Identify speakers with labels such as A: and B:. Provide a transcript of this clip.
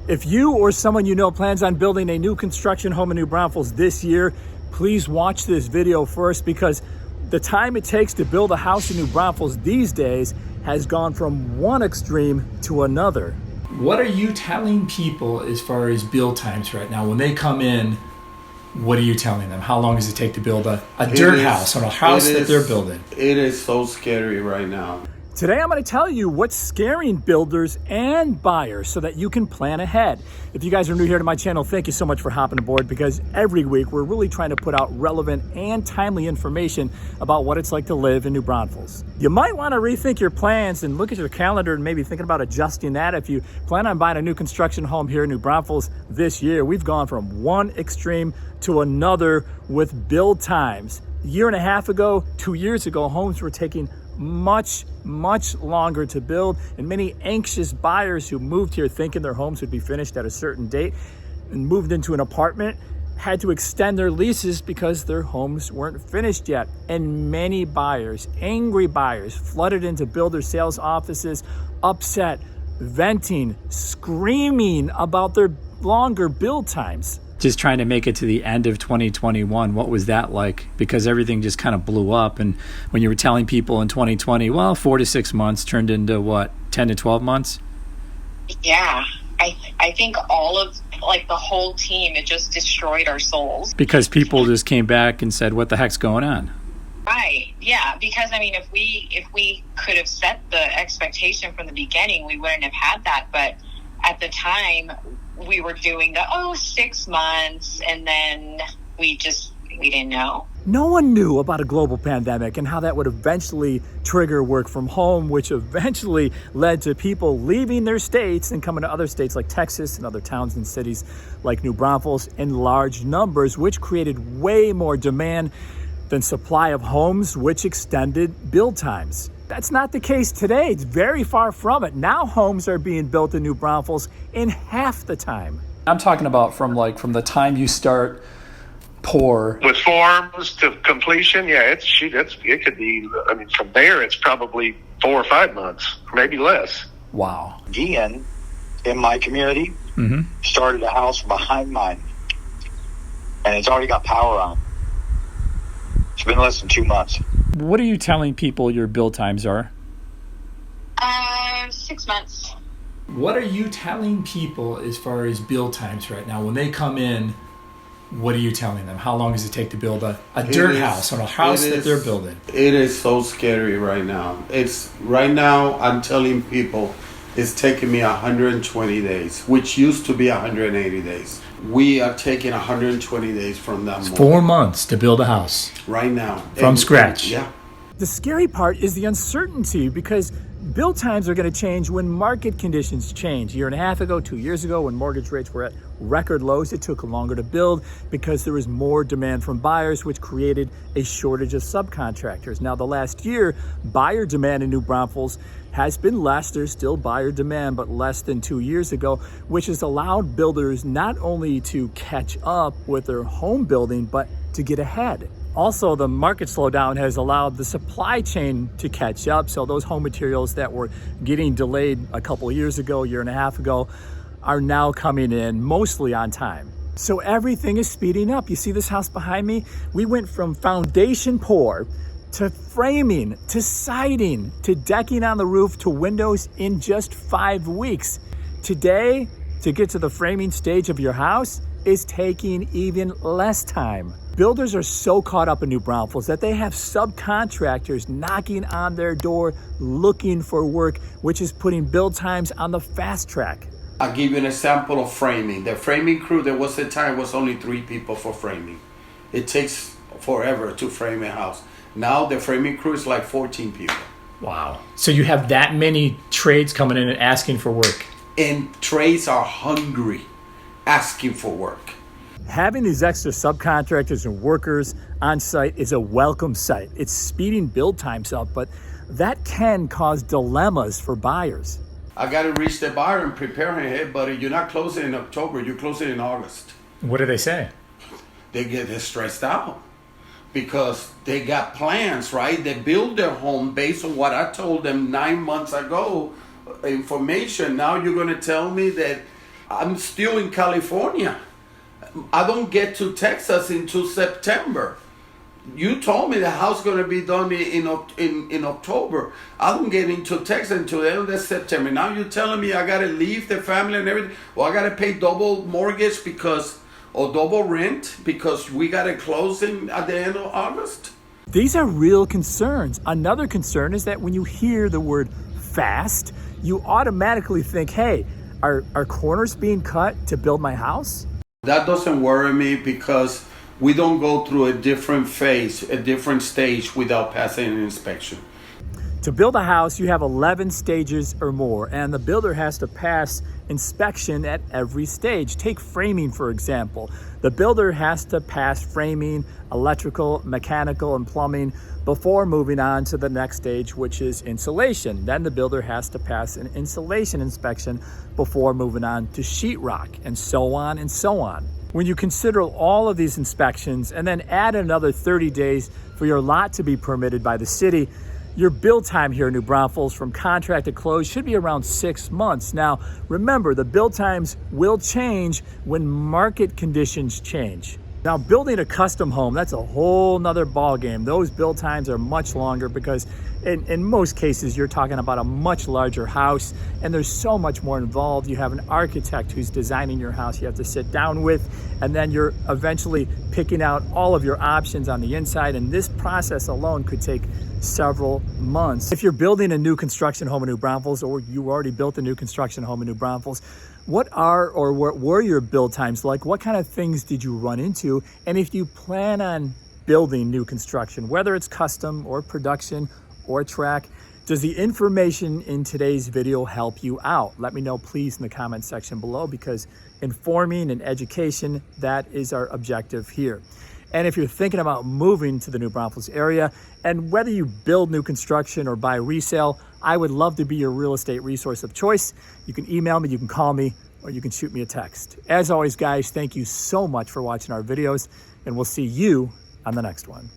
A: If you or someone you know plans on building a new construction home in New Braunfels this year, please watch this video first, because the time it takes to build a house in New Braunfels these days has gone from one extreme to another. What are you telling people as far as build times right now? When they come in, what are you telling them? How long does it take to build a dirt house on a house that they're building?
B: It is so scary right now.
A: Today I'm going to tell you what's scaring builders and buyers so that you can plan ahead. If you guys are new here to my channel, thank you so much for hopping aboard, because every week we're really trying to put out relevant and timely information about what it's like to live in New Braunfels. You might want to rethink your plans and look at your calendar and maybe thinking about adjusting that if you plan on buying a new construction home here in New Braunfels this year. We've gone from one extreme to another with build times. A year and a half ago, 2 years ago, homes were taking much longer to build, and many anxious buyers who moved here thinking their homes would be finished at a certain date and moved into an apartment had to extend their leases because their homes weren't finished yet. And many buyers, angry buyers, flooded into builder sales offices, upset, venting, screaming about their longer build times. Just trying to make it to the end of 2021, what was that like? Because everything just kind of blew up. And when you were telling people in 2020, well, 4 to 6 months turned into what, 10 to 12 months?
C: Yeah, I think all of, like, the whole team, it just destroyed our souls.
A: Because people just came back and said, what the heck's going on?
C: Right, yeah, because, I mean, if we could have set the expectation from the beginning, we wouldn't have had that. But at the time, we were doing the 6 months, and then we didn't know.
A: No one knew about a global pandemic and how that would eventually trigger work from home, which eventually led to people leaving their states and coming to other states like Texas and other towns and cities like New Braunfels in large numbers, which created way more demand than supply of homes, which extended build times. That's not the case today. It's very far from it. Now homes are being built in New Braunfels in half the time. I'm talking about from the time you start pour.
D: With forms to completion, yeah, it could be, I mean, from there it's probably 4 or 5 months, maybe less.
A: Wow.
E: Ian, in my community, started a house behind mine, and it's already got power on. It's been less than 2 months.
A: What are you telling people your build times are?
C: 6 months.
A: What are you telling people as far as build times right now? When they come in, what are you telling them? How long does it take to build a dirt house on a house that they're building?
B: It is so scary right now. Right now, I'm telling people, it's taking me 120 days, which used to be 180 days. We are taking 120 days from that moment.
A: 4 months to build a house.
B: Right now.
A: From scratch.
B: Yeah.
A: The scary part is the uncertainty, because build times are going to change when market conditions change. A year and a half ago, 2 years ago, when mortgage rates were at record lows, it took longer to build because there was more demand from buyers, which created a shortage of subcontractors. Now, the last year, buyer demand in New Braunfels has been less. There's still buyer demand, but less than 2 years ago, which has allowed builders not only to catch up with their home building, but to get ahead. Also, the market slowdown has allowed the supply chain to catch up. So those home materials that were getting delayed a couple of years ago, a year and a half ago, are now coming in mostly on time. So everything is speeding up. You see this house behind me? We went from foundation pour to framing, to siding, to decking on the roof, to windows in just 5 weeks. Today, to get to the framing stage of your house is taking even less time. Builders are so caught up in New Braunfels that they have subcontractors knocking on their door looking for work, which is putting build times on the fast track.
B: I'll give you an example of framing. The framing crew, there was a time was only 3 people for framing. It takes forever to frame a house. Now the framing crew is like 14 people.
A: Wow. So you have that many trades coming in and asking for work.
B: And trades are hungry, asking for work.
A: Having these extra subcontractors and workers on site is a welcome sight. It's speeding build times up, but that can cause dilemmas for buyers.
B: I got to reach the buyer and prepare him. Hey, buddy, you're not closing in October, you're closing in August.
A: What do they say?
B: They get stressed out because they got plans, right? They build their home based on what I told them 9 months ago, information. Now you're going to tell me that I'm still in California. I don't get to Texas until September. You told me the house going to be done in October. I don't get into Texas until the end of September. Now you're telling me I got to leave the family and everything. Well, I got to pay double mortgage or double rent because we got a closing at the end of August.
A: These are real concerns. Another concern is that when you hear the word fast, you automatically think, hey, are corners being cut to build my house?
B: That doesn't worry me because we don't go through a different phase, a different stage without passing an inspection.
A: To build a house, you have 11 stages or more, and the builder has to pass inspection at every stage. Take framing, for example. The builder has to pass framing, electrical, mechanical, and plumbing before moving on to the next stage, which is insulation. Then the builder has to pass an insulation inspection before moving on to sheetrock, and so on and so on. When you consider all of these inspections and then add another 30 days for your lot to be permitted by the city, your build time here in New Braunfels from contract to close should be around 6 months. Now, remember, the build times will change when market conditions change. Now, building a custom home, that's a whole nother ballgame. Those build times are much longer because in most cases, you're talking about a much larger house and there's so much more involved. You have an architect who's designing your house you have to sit down with, and then you're eventually picking out all of your options on the inside. And this process alone could take several months. If you're building a new construction home in New Braunfels, or you already built a new construction home in New Braunfels, what were your build times like? What kind of things did you run into? And if you plan on building new construction, whether it's custom or production or track, does the information in today's video help you out? Let me know, please, in the comment section below, because informing and education, that is our objective here. And if you're thinking about moving to the New Braunfels area, and whether you build new construction or buy resale, I would love to be your real estate resource of choice. You can email me, you can call me, or you can shoot me a text. As always, guys, thank you so much for watching our videos, and we'll see you on the next one.